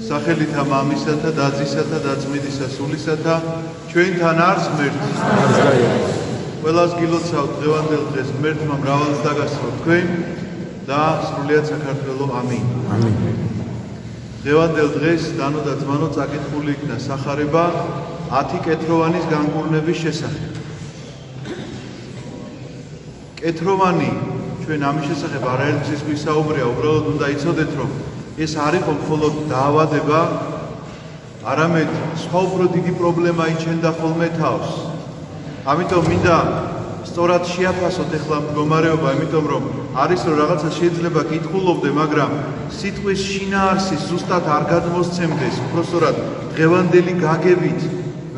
სახელითა მამისათა და ძისათა და ძმიდისა სულისათა ჩვენთან არს ღმერთი. ყველას გილოცავთ დღევანდელ დღეს ღმერთმა მრავალს დაგასრულოთ თქვენ და სრულიად საქართველოს ამინ. დღევანდელ დღეს დანო და ძმანო წაკითხული იქნა სახარება 10 კეთროვანის განკურნების შესახებ. კეთროვანი ჩვენ ამის შესახებ არაერთგზის გვისაუბრია, უბრალოდ უნდა იცოდეთ, რომ ეს არ იყო მხოლოდ დაავადება, არამედ სხვა უფრო დიდი პრობლემა იჩენდა ხოლმე თავს. ამიტომ მინდა სწორად შეაფასოთ ახლა მდგომარეობა, იმიტომ რომ არის რომ რაღაცა შეიძლება კითხულობდე, მაგრამ სიტყვის შინაარსის ზუსტად არ გადმოსცემდეს, უბრალოდ დღევანდელი გაგებით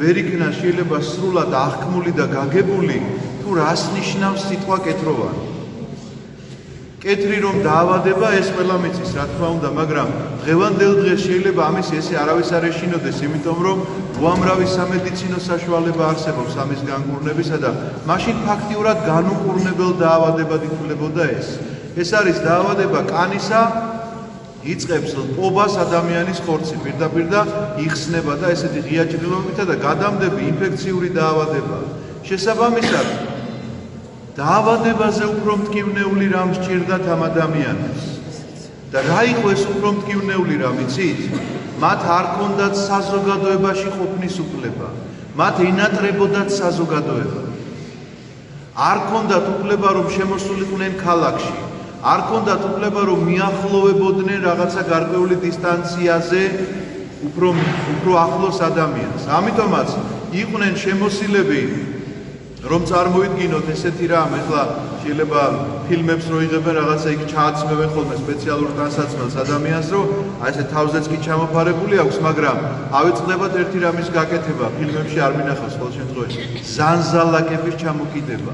ვერ იქნა შეიძლება სრულად აღქმული და გაგებული, თუ რას ნიშნავს სიტყვა კეთროვანი. კეთრი რომ დაავადება, ეს ყველა მიცის, რა თქმა უნდა, მაგრამ დღევანდელ დღეს შეიძლება ამის ესე არავის არ ეშინოდეს, იმიტომ რომ უამრავი სამედიცინო საშუალება არსებობს ამის განკურნებისა და მაშინ ფაქტიურად განუკურნებელ დაავადებად ითვლებოდა ეს. ეს არის დაავადება კანისა, იწყებს პობას ადამიანის ხორცი, პირდაპირ და იხსნება და ესეთი ღია ჭრილობითა და გადამდები ინფექციური დაავადება. შესაბამისად, დაავადებაზე უფრო მტკივნეული რამ სჭირდათ ამ ადამიანებს. და რა იყო ეს უფრო მტკივნეული რამ, იცით? მათ არ ჰქონდათ საზოგადოებაში ყოფნის უფლება. მათ ენატრებოდათ საზოგადოება. არ ჰქონდათ უფლება რომ შემოსულიყვნენ ქალაქში. არ ჰქონდათ უფლება რომ მიახლოვებოდნენ რაღაცა გარკვეული დისტანციაზე უფრო ახლოს ადამიანს. ამიტომაც იყვნენ შემოსილები რომ წარმოიდგინოთ ესეთი რამ, ეხლა შეიძლება ფილმებს რო იღებენ რაღაცა იქ ჩააცმევენ ხოლმე სპეციალურ განსაცმელს ადამიანს, რომ აი ესე თავზეც კი ჩამოფარებული აქვს, მაგრამ ავიწყდებათ ერთი რამის გაკეთება, ფილმებში არ მინახავს ყოველ შემთხვევაში, ზანზალაკების ჩამოკიდება.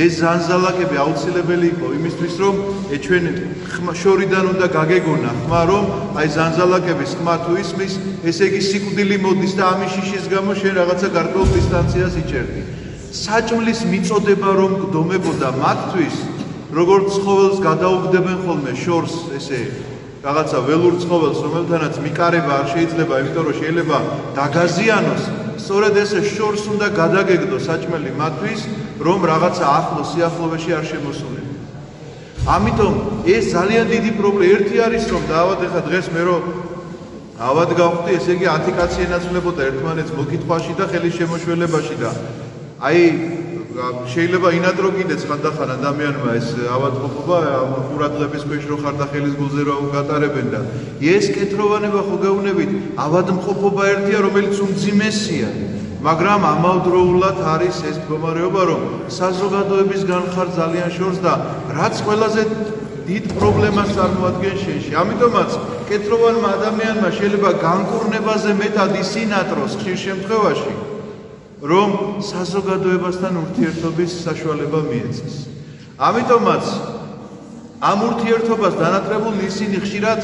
ეს ზანზალაკები აუცილებელი იყო იმისთვის, რომ ჩვენ შორიდან უნდა გაგეგონა ხმა, რომ აი ზანზალაკების ხმა თუ ისმის, ესე იგი სიკვდილი მოდის და ამის შიშის გამო შენ რაღაცა გარკვეულ დისტანციას იჭერდი. საჭმლის მიწოდება რომ გდომებოდა მათთვის, როგორც ცხოველს გადაუგდებენ ხოლმე შორს, ესე რაღაცა ველურ ცხოველს, რომელთანაც მიკარება არ შეიძლება, იმიტომ რომ შეიძლება დაგაზიანოს, სწორედ ესე შორს უნდა გადაგეგდო საჭმელი მათთვის, რომ რაღაცა ახლო სიახლოვეში არ შემოსულიყო. ამიტომ ეს ძალიან დიდი პრობლემა ერთი არის, რომ დაავადდა დღეს მე რომ ავად გავხდი, ესე იგი 10 კაცი ენაცვლებოდა ერთმანეთს მოკითხვაში და ხელის შემოშველებაში და აი შეიძლება ინადრო კიდეც ხანდახან ადამიანმა ეს ავადმყოფობა ყურადღების ქვეშ რო ხარ და ხელის გულზე რო გატარებენ და ეს კეთროვანება ხო გეუბნებით ავადმყოფობა ერთია რომელიც უმძიმესია, მაგრამ ამავდროულად არის ეს მდგომარეობა რომ საზოგადოებისგან ხარ ძალიან შორს და რაც ყველაზე დიდ პრობლემას წარმოადგენს შენში. ამიტომაც კეთროვანმა ადამიანმა შეიძლება განკურნებაზე მეტად ისინატროს ხშირ შემთხვევაში რომ საზოგადოებასთან ურთიერთობის საშუალება მიეცეს. ამიტომაც ამ ურთიერთობას დანატრებულნი ისინი ხშირად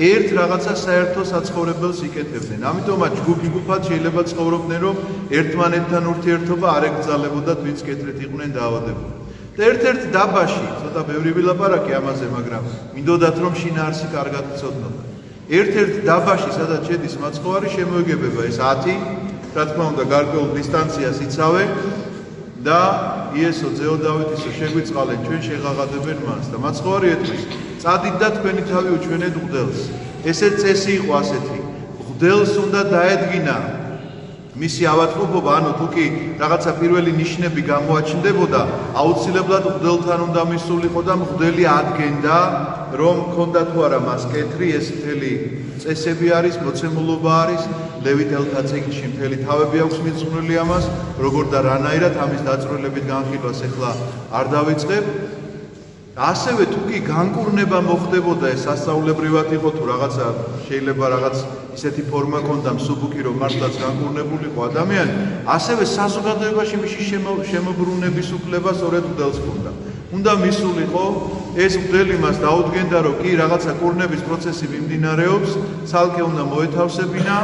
ერთ რაღაცა საერთო საცხოვრებელს იკეთებდნენ. ამიტომაც ჯგუფ-ჯგუფად შეიძლება ცხოვრობდნენ, რომ ერთმანეთთან ურთიერთობა არ ეკრძალებოდათ, ვინც კეთრით იყვნენ დაავადებული. და ერთ-ერთ დაბაში, ცოტა ბევრი ვილაპარაკე ამაზე, მაგრამ მინდოდათ რომ შინაარსი კარგად იცოდნოდათ. ერთ-ერთ დაბაში, სადაც შედის მაცხოვარი, შემოიგებება ეს 10 რა თქმა უნდა გარკვეულ დისტანციას იცავე და იესო ძეო დავითისო შეგვიწყალენ ჩვენ შეღაღადებენ მას და მაცხოვარი ეთქვის წადით და თქვენი თავი უჩვენეთ მღვდელს. ესეც წესი იყო ასეთი, მღვდელს უნდა დაედგინა მისი ავადმყოფობა, ანუ თუ კი რაღაცა პირველი ნიშნები გამოაჩნდებოდა, აუცილებლად მღვდელთან უნდა მისულიყო და მღვდელი ადგენდა რომ ქონდა თუ არა მას კეთრი, ეს მთელი წესები არის, მოცემულობა არის, ლევიტელთა წიგნში მთელი თავები აქვს მიძღვნილი ამას, როგორ და რანაირად ამის დაწვრილებით განხილვას ახლა არ დავიწყებ. ასევე თუ კი განკურნება მოხდებოდა, ეს სასწაულებრივად იყო თუ რაღაცა შეიძლება რაღაც ისეთი ფორმა ქონდა მსუბუქი, რომ მართლაც განკურნებულიყო ადამიანი, ასევე საზოგადოებაში მისი შემოbrunების უფლება სწორედ მღვდელს ჰქონდა. უნდა მისულიყო, ეს მღვდელი მას დაუდგენდა, რომ კი რაღაცა კურნების პროცესი მიმდინარეობს, ცალკე უნდა მოეთავსებინა,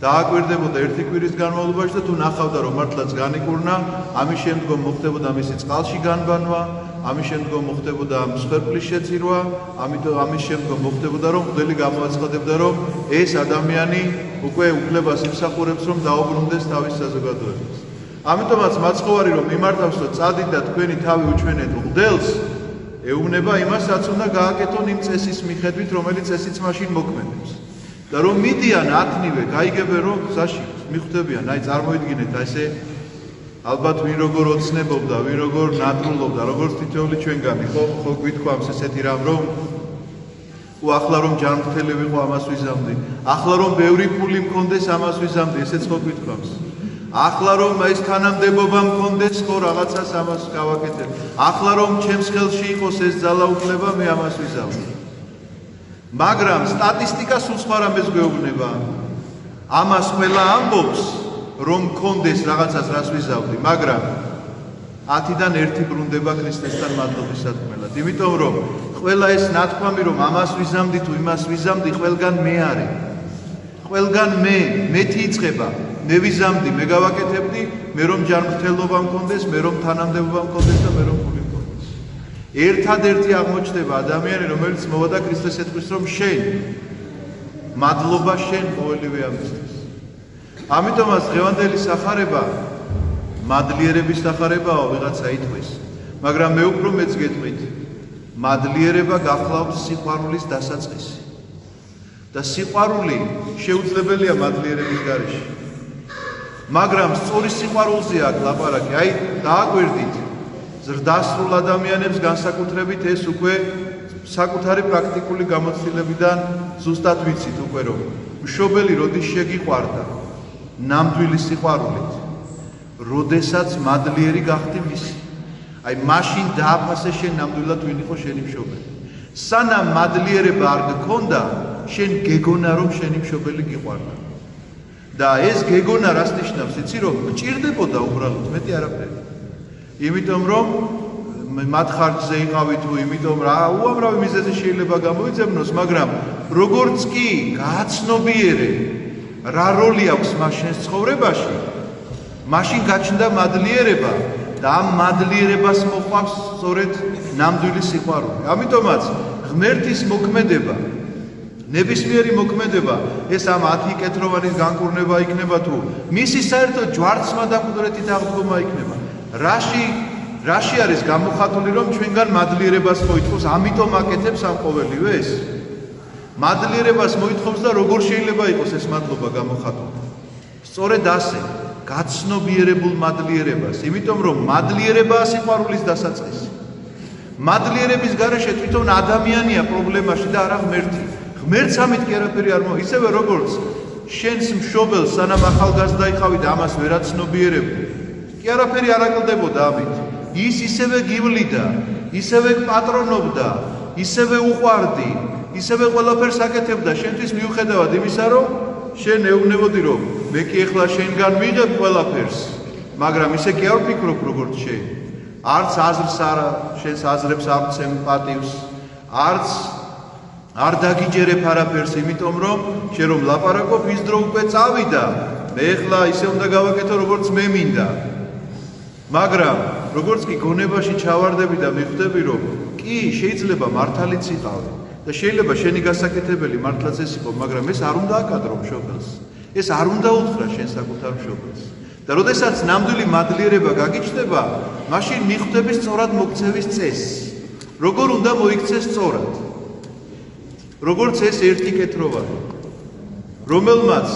დააკვირდებოდა ერთი კვირის განმავლობაში და თუ ნახავდა, რომ მართლაც განიკურნა, ამის შემდგომ მოხდებოდა მისი წყალში განბანვა, ამის შემდგომ მოხდებოდა მსხვერპლის შეწირვა, ამის შემდგომ მოხდებოდა რომ მღვდელი გამოაცხადებდა რომ ეს ადამიანი უკვე უფლებას იმსახურებს რომ დაუბრუნდეს თავის საზოგადოებას. ამიტომაც მაცხოვარი რომ მიმართავს რომ წადით და თქვენი თავი უჩვენეთ მღვდელს, ეუბნება იმას რაც უნდა გააკეთონ იმ წესის მიხედვით, რომელიც ესიც მაშინ მოქმედებს. და რომ მიდიან ათნივე, გაიგებენ რომ გზაში მიხვდებიან, აი წარმოიდგინეთ ესე ალბათ ვინ როგორ ოცნებობდა, ვინ როგორ ნატრულობდა, როგორც თითოეული ჩვენგანი, ხო გვითქვამს ესეთი რამ რომ ახლა რომ ჯანმრთელი ვიყო ამას ვიზამდი, ახლა რომ ბევრი ფული მქონდეს ამას ვიზამდი, ესეც ხო გვითქვამს. ახლა რომ ეს თანამდებობა მქონდეს, ხო რაღაცას ამას გავაკეთებ. ახლა რომ ჩემს ხელში იყოს ეს ძალაუფლება, მე ამას ვიზამდი. მაგრამ სტატისტიკა სულ სხვა რამეს გვეუბნება. ამას ყველა ამბობს, რომ მქონდეს რაღაცას რას ვიზავდი, მაგრამ 10-დან 1 ბრუნდება ქრისტესთან მადლობის სათქმელად. იმიტომ რომ ყველა ეს ნათქვამი რომ ამას ვიზამდი თუ იმას ვიზამდი, ყველგან მე არის. ყველგან მეთი იწყება. მე ვიზამდი, მე გავაკეთებდი, მე რომ ჯანმრთელობა მქონდეს, მე რომ თანამდებობა მქონდეს და მე რომ ფული მქონდეს. ერთადერთი აღმოჩნდება ადამიანი, რომელიც მოვა და ქრისტეს ეთქვის რომ შენ მადლობა შენ ყოველივე ამისთვის. ამიტომაც დღევანდელი სახარება მადლიერების სახარებაა, ვიღაცა ითქვის, მაგრამ მე უფრო მეც გეტყვით, მადლიერება გახლავს სიყვარულის დასაწყისი. და სიყვარული შეუძლებელია მადლიერების გარეშე. მაგრამ სწორი სიყვარულზე აქვს ლაპარაკი, აი დააგვერდით ზრდასრულ ადამიანებს განსაკუთრებით ეს უკვე საკუთარი პრაქტიკული გამოცდილებიდან ზუსტად ვიცით უკვე რომ მშობელი როდის შეგიყვარდა ნამდვილი სიყვარულით, როდესაც მადლიერი გახდი მისი. აი მაშინ დააფასე შენ ნამდვილად ვინ იყო შენი მშობელი. სანამ მადლიერება არ გქონდა, შენ გეგონა რომ შენი მშობელი გიყვარდა. და ეს გეგონა რას ნიშნავს, იცი რომ გჭირდებოდა უბრალოდ მეტი არაფერი. იმიტომ რომ მათ ხარჯზე იყავი თუ იმიტომ რა უამრავი მიზეზი შეიძლება გამოიძებნოს, მაგრამ როგორც კი გააცნობიერე რა როლი აქვს მას შენს ცხოვრებაში, მაშინ გაჩნდა მადლიერება და ამ მადლიერებას მოყვავს სწორედ ნამდვილი სიყვარული. ამიტომაც ღმერთის მოქმედება, ნებისმიერი მოქმედება, ეს ამ 10 კეთროვანის განკურნება იქნება თუ მისი საერთოდ ჯვარცმა და მკვდრეთით აღდგომა იქნება. რაში არის გამოხატული რომ ჩვენგან მადლიერებას მოითხოვს, ამიტომ აკეთებს ამ ყოველივეს? მადლიერებას მოითხოვს და როგორ შეიძლება იყოს ეს მადლობა გამოხატული? სწორედ ასე, გაცნობიერებულ მადლიერებას, იმიტომ რომ მადლიერებაა სიყვარულის დასაწყისი. მადლიერების გარეშე თვითონ ადამიანია პრობლემაში და არა ღმერთი. ღმერთს ამით კი არაფერი არ მოვა, ისევე როგორც შენს მშობელს სანამ ახალგაზრდა იყავი და ამას ვერაცნობიერებდი, კი არაფერი არ აკლდებოდა ამით. ის ისევე გივლიდა, ისევე პატრონობდა, ისევე უყვარდი, ისევე ყველაფერს აკეთებდა შენთვის მიუხედავად იმისა, რომ შენ ეუბნებოდი რომ მე კი ეხლა შენგან ვიღებ ყველაფერს, მაგრამ ისე კი არ ვფიქრობ როგორც შენ. არც აზრს არა, შენს აზრებს არ ვცემ პატივს, არც არ დაგიჯერებ არაფერს, იმიტომ რომ შენ რომ ლაპარაკობ ის დრო უკვე წავიდა, მე ეხლა ისე უნდა გავაკეთო როგორც მე მინდა. მაგრამ როგორც კი გონებაში ჩავარდები და მიხვდები რომ კი შეიძლება მართალიც იყავი და შეიძლება შენი გასაკეთებელი მართლაც ეს იყო, მაგრამ ეს არ უნდა აკადრო მშობელს, ეს არ უნდა უთხრა შენ საკუთარ მშობელს. და როდესაც ნამდვილი მადლიერება გაგიჩნდება, მაშინ მიხვდები სწორად მოქცევის წესს, როგორ უნდა მოიქცეს სწორად, როგორც ეს ერთი კეთროვანი, რომელმაც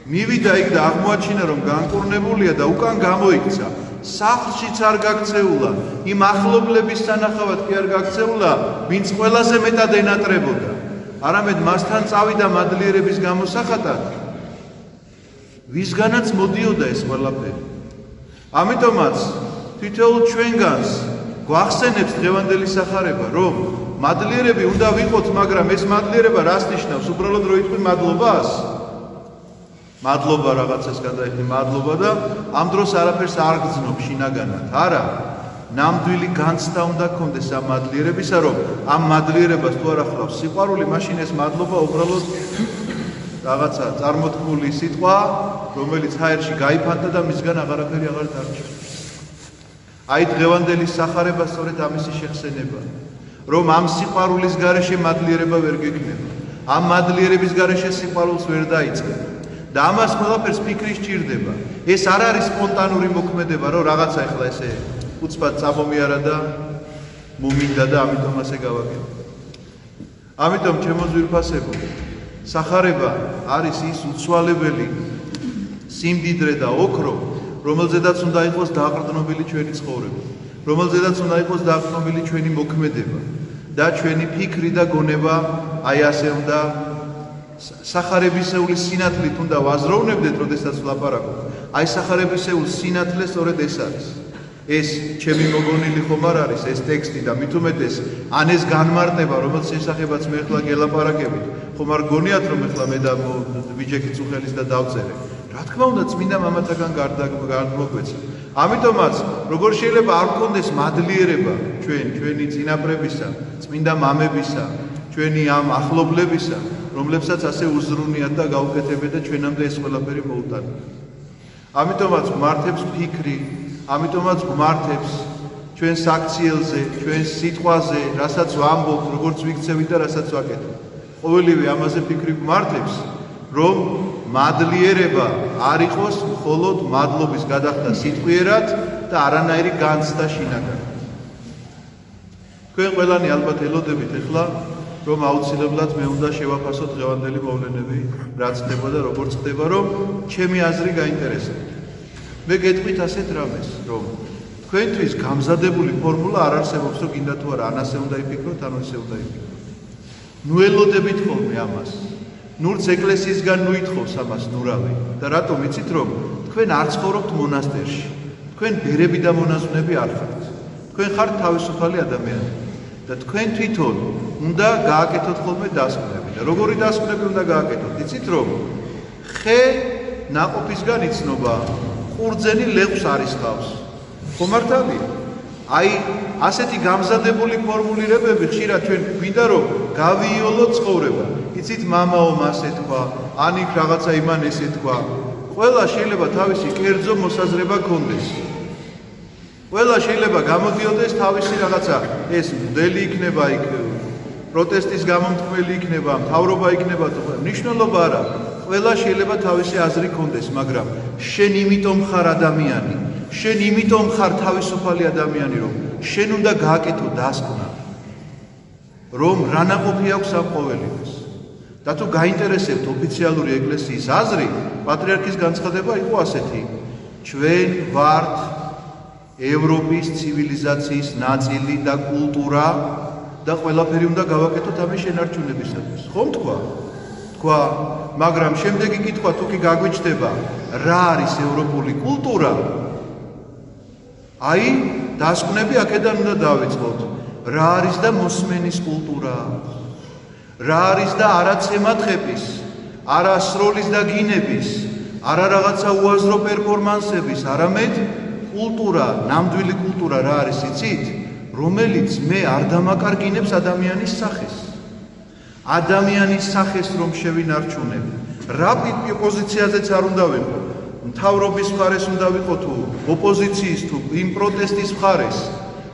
მივიდა იქ და აღმოაჩინა რომ განკურნებულია და უკან გამოიქცა, სახლშიც არ გაქცეულა, იმ ახლობლების სანახავად კი არ გაქცეულა, ვინც ყველაზე მეტად ენატრებოდა, არამედ მასთან წავიდა მადლიერების გამოსახატად, ვისგანაც მოდიოდა ეს ყველაფერი. ამიტომაც თითოეულ ჩვენგანს გვახსენებს დღევანდელი სახარება, რომ მადლიერები უნდა ვიყოთ, მაგრამ ეს მადლიერება რას ნიშნავს? უბრალოდ რო იტყვი მადლობას? მადლობა რაღაცას გადაიხდი მადლობა და ამ დროს არაფერს არ გძნობ შინაგანად. არა, ნამდვილი განცდა უნდა გქონდეს ამ მადლიერებისა, რომ ამ მადლიერებას თუ არ ახლავს სიყვარული, მაშინ ეს მადლობა უბრალოდ რაღაცა წარმოთქმული სიტყვა, რომელიც ჰაერში გაიფანტა და მისგან აღარაფერი აღარ დარჩა. აი დღევანდელი სახარება სწორედ ამისი შეხსენება, რომ ამ სიყვარულის გარეშე მადლიერება ვერ გექნება, ამ მადლიერების გარეშე სიყვარულს ვერ დაიწყებ და ამას ყველაფერს ფიქრი სჭირდება. ეს არ არის სპონტანური მოქმედება, რომ რაღაცა ეხლა ესე უცბად წამომიარა და მომინდა და ამიტომ ასე გავაკეთე. ამიტომ ჩემო ძვირფასებო, სახარება არის ის უცვალებელი სიმდიდრე და ოქრო, რომელზედაც უნდა იყოს დაყრდნობილი ჩვენი ცხოვრება, რომელზედაც უნდა იყოს დაყრდნობილი ჩვენი მოქმედება და ჩვენი ფიქრი და გონება აი ასე უნდა სახარებისეული სინათლით უნდა ვაზროვნებდეთ, როდესაც ვლაპარაკობ. აი სახარებისეული სინათლე სწორედ ეს არის. ეს ჩემი მოგონილი ხომ არ არის ეს ტექსტი და მით უმეტეს ან ეს განმარტება, რომელსაც შესახებაც მე ახლა გელაპარაკებით, ხომ არ გონიათ რომ ახლა მე და ვიჯექი წუხელის და დავწერე. რა თქმა უნდა, წმინდა მამათაგან გადმოგვეცა. ამიტომაც, როგორ შეიძლება არ გქონდეს მადლიერება ჩვენი წინაპრებისა, წმინდა მამებისა, ჩვენი ამ ახლობლებისა, რომლებსაც ასე უზრუნიათ და გაუკეთებიათ და ჩვენამდე ეს ყველაფერი მოუტანეთ. ამიტომაც გმართებს ფიქრი, ამიტომაც გმართებს ჩვენ საქციელზე, ჩვენ სიტყვაზე, რასაც ვამბობთ, როგორც ვიქცევით და რასაც ვაკეთებ. ყოველივე ამაზე ფიქრი გმართებს, რომ მადლიერება არ იყოს მხოლოდ მადლობის გადახდა სიტყვიერად და არანაირი განცდა შინაგანი. თქვენ ყველანი ალბათ ელოდებით ახლა, რომ აუცილებლად მე უნდა შევაფასოთ დღევანდელი მოვლენები, რაც ხდება და როგორც ხდება, რომ ჩემი აზრი გაინტერესებთ. მე გეტყვით ასეთ რამეს, რომ თქვენთვის გამზადებული ფორმულა არ არსებობს, რომ გინდა თუ არა ან ასე უნდა იფიქროთ, ან ისე უნდა იფიქროთ. ნუ ელოდებით ხოლმე ამას. ნურც ეკლესიისგან ნუითხოვს ამას ნურავი და რატომ იცით რომ თქვენ არ ცხოვრობთ მონასტერში, თქვენ ბერები და მონაზვნები არ ხართ, თქვენ ხართ თავისუფალი ადამიანები და თქვენ თვითონ უნდა გააკეთოთ ხოლმე დასკვნები და როგორი დასკვნები უნდა გააკეთოთ? იცით რომ ხე ნაყოფისგან იცნობა, ყურძენი ლეღვს არისხავს. ხომ მართალია? აი ასეთი გამზადებული ფორმულირებები ხშირად ჩვენ გვინდა რომ გავიოლოთ ცხოვრება. იცით მამაო მასე თქვა, ან იქ რაღაცა იმან ესე თქვა. ყველა შეიძლება თავისი კერძო მოსაზრება გქონდეს. ყველა შეიძლება გამოდიოდეს თავისი რაღაცა, ეს მდელი იქნება იქ, პროტესტის გამომთქმელი იქნება, მთავრობა იქნება, მნიშვნელობა არა. ყველა შეიძლება თავისი აზრი გქონდეს, მაგრამ შენ იმიტომ ხარ ადამიანი, შენ იმიტომ ხარ თავისუფალი ადამიანი, რომ შენ უნდა გააკეთო დასკვნა, რომ რა ნაყოფი აქვს ამ ყოველივეს. და თუ გაინტერესებთ ოფიციალური ეკლესიის აზრი, პატრიარქის განცხადება იყო ასეთი: ჩვენ ვართ ევროპის ცივილიზაციის ნაწილი და კულტურა და ყველაფერი უნდა გავაკეთოთ ამის შენარჩუნებისათვის. ხომ თქვა? თქვა, მაგრამ შემდეგი კითხვა თუ კი გაგვიჩნდება, რა არის ევროპული კულტურა? აი, დასკვნები აქედან უნდა დავიწყოთ. რა არის და მოსმენის კულტურა? რა არის და არაცემატყების, არასროლის და გინების, არა რაღაცა უაზრო პერფორმანსების, არამედ კულტურა, ნამდვილი კულტურა რა არის იცით? რომელიც მე არ დამაკარგინებს ადამიანის სახეს. ადამიანის სახეს რომ შევინარჩუნებ. რა პოზიციაზეც არ უნდა ვიყო. მთავრობის მხარეს უნდა ვიყო თუ ოპოზიციის თუ იმ პროტესტის მხარეს.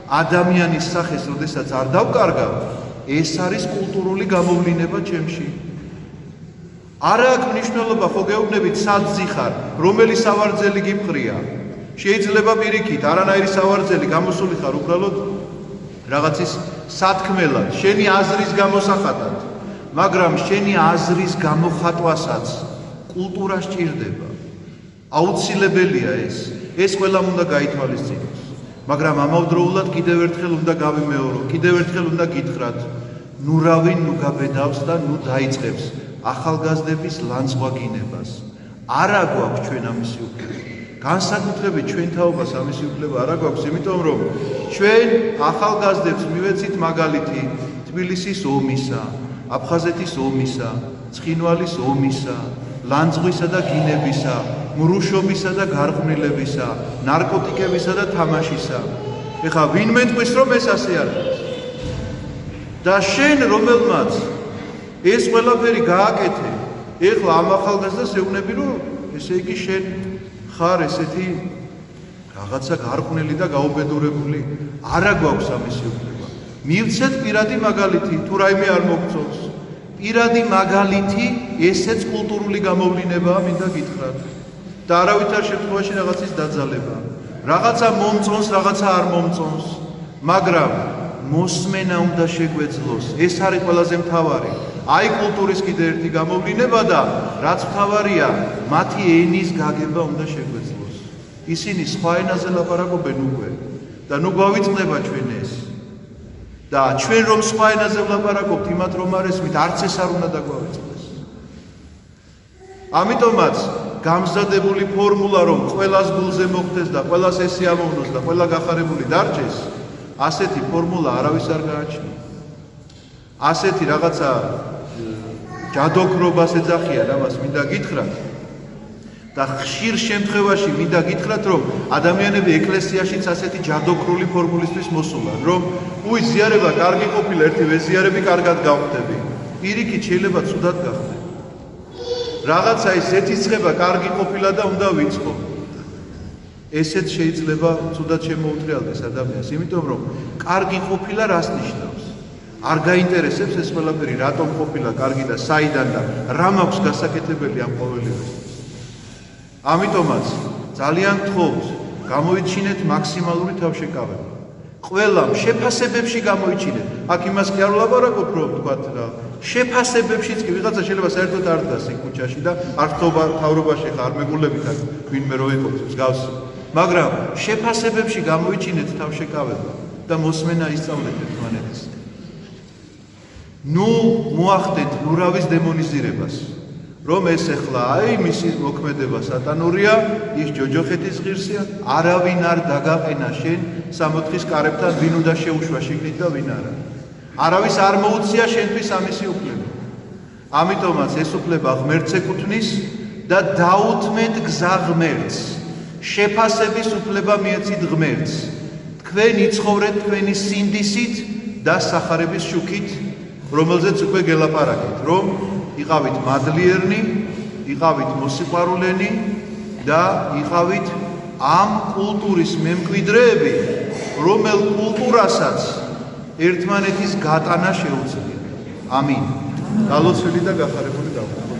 ადამიანის სახეს როდესაც არ დავკარგავ, ეს არის კულტურული გამოვლინება ჩემში. არა აქვს მნიშვნელობა, ხო გეუბნებით, სად ზიხარ, რომელი სავარძელი გიფხრია. შეიძლება პირიქით, არანაირი სავარძელი გამოსული ხარ უბრალოდ რაღაცის სათქმელად, შენი აზრის გამოსახატად, მაგრამ შენი აზრის გამოხატვასაც კულტურა სჭირდება. აუცილებელია ეს ყველამ უნდა გაითვალისწინოს. მაგრამ ამავდროულად კიდევ ერთხელ უნდა გავიმეორო, კიდევ ერთხელ უნდა გითხრათ, ნუ რავინ ნუ გაბედავს და ნუ დაიწყებს ახალგაზრდების ლანძღვაგინებას. არა გვაქვს ჩვენ ამისი უფლება. განსაკუთრებით ჩვენ თაობას ამისი უფლება არა გვაქვს, იმიტომ რომ ჩვენ ახალგაზრდებს მივეცით მაგალითი თბილისის ომისა, აფხაზეთის ომისა, ცხინვალის ომისა, ლანძღვისა და გინებისა, მრუშობისა და გარყვნილებისა, ნარკოტიკებისა და თამაშისა. ეხლა ვინ მეტყვის რომ ეს ასე არის? და შენ რომელმაც ეს ყველაფერი გააკეთე, ეხლა ამ ახალგაზრდას ეუბნები რომ ესე იგი შენ ხარ ესეთი რაღაცა გარყვნილი და გაუბედურებული არა გვაქვს ამისი უფლება. მივცეთ პირადი მაგალითი, თუ რაიმე არ მოგწონს. პირადი მაგალითი ესეც კულტურული გამოვლინებაა, მინდა გითხრათ. და არავითარ შემთხვევაში რაღაცის დაძალება. რაღაცა მომწონს, რაღაცა არ მომწონს, მაგრამ მოსმენა უნდა შეგვეძლოს. ეს არის ყველაზე მთავარი. აი კულტურის კიდე ერთი გამოვლინება და რაც მთავარია, მათი ენის გაგება უნდა შეგვეძლოს. ისინი სხვა ენაზე ლაპარაკობენ უკვე და ნუ გვავიწყდება ჩვენ ეს. და ჩვენ რომ სხვა ენაზე ვლაპარაკობთ, იმათ რომ არ ესმით, არც ეს არ უნდა დაგვავიწყდეს. ამიტომაც გამზადებული ფორმულა რომ ყველას გულზე მოხდეს და ყველას ესე ამოვნოს და ყველა გახარებული დარჩეს, ასეთი ფორმულა არავის არ გააჩნია. ასეთი რაღაცა ჯადოქრობას ეძახიან, ამას მინდა გითხრათ. და ხშირ შემთხვევაში მინდა გითხრათ, რომ ადამიანები ეკლესიაშიც ასეთი ჯადოქრული ფორმულისთვის მოსულან, რომ ზიარება კარგი ყოფილა, ერთი ვეზიარები კარგად გავხდები. პირიქით შეიძლება ცუდად გახდე. რაღაცა ის ეთიცხება კარგი ყოფილა და უნდა ვიწყო. ესეც შეიძლება ცუდად შემოუტრიალდეს ადამიანს, იმიტომ რომ კარგი ყოფილა რას ნიშნავს? არ გაინტერესებს ეს ყველაფერი, რატომ ყოფილა კარგი და საიდან და რა მაქვს გასაკეთებელი ამ ყოველივესთვის. ამიტომაც ძალიან გთხოვთ, გამოიჩინეთ მაქსიმალური თავშეკავება. ყველამ შეფასებებში გამოიჩინეთ. აქ იმას კი არ ვლაპარაკობ, რომ თქვათ რა, შეფასებებშიც კი ვიღაცა შეიძლება საერთოდ არ დგას იქ ქუჩაში და არ თავრობაში ხარ მეგულებით აქ ვინმე რო იყოს მსგავსი. მაგრამ შეფასებებში გამოიჩინეთ თავშეკავება და მოსმენა ისწავლეთ ერთმანეთის. ნუ მოახდეთ ნურავის დემონიზირებას. რომ ეს ახლა აი მისი მოქმედება სატანურია, ის ჯოჯოხეთის ღირსია, არავინ არ დაგაყენა შენ სამოთხის კარებთან ვინ უნდა შეუშვა შიგნით და ვინ არა. არავის არ მოუწია შენთვის ამისი უფლება. ამიტომაც ეს უფლება ღმერთს ეკუთვნის და დაუთმეთ გზა ღმერთს. შეფასების უფლება მიეცით ღმერთს. თქვენ იცხოვრეთ თქვენი სინდისით და სახარების შუქით, რომელზეც უკვე გელაპარაკეთ, რომ იყავით მადლიერნი, იყავით მოსიყვარულენი და იყავით ამ კულტურის მემკვიდრეები, რომელ კულტურასაც ერთმანეთის გატანა შეუძლია. ამინ. გალოცვილი და გახარებული დავხო.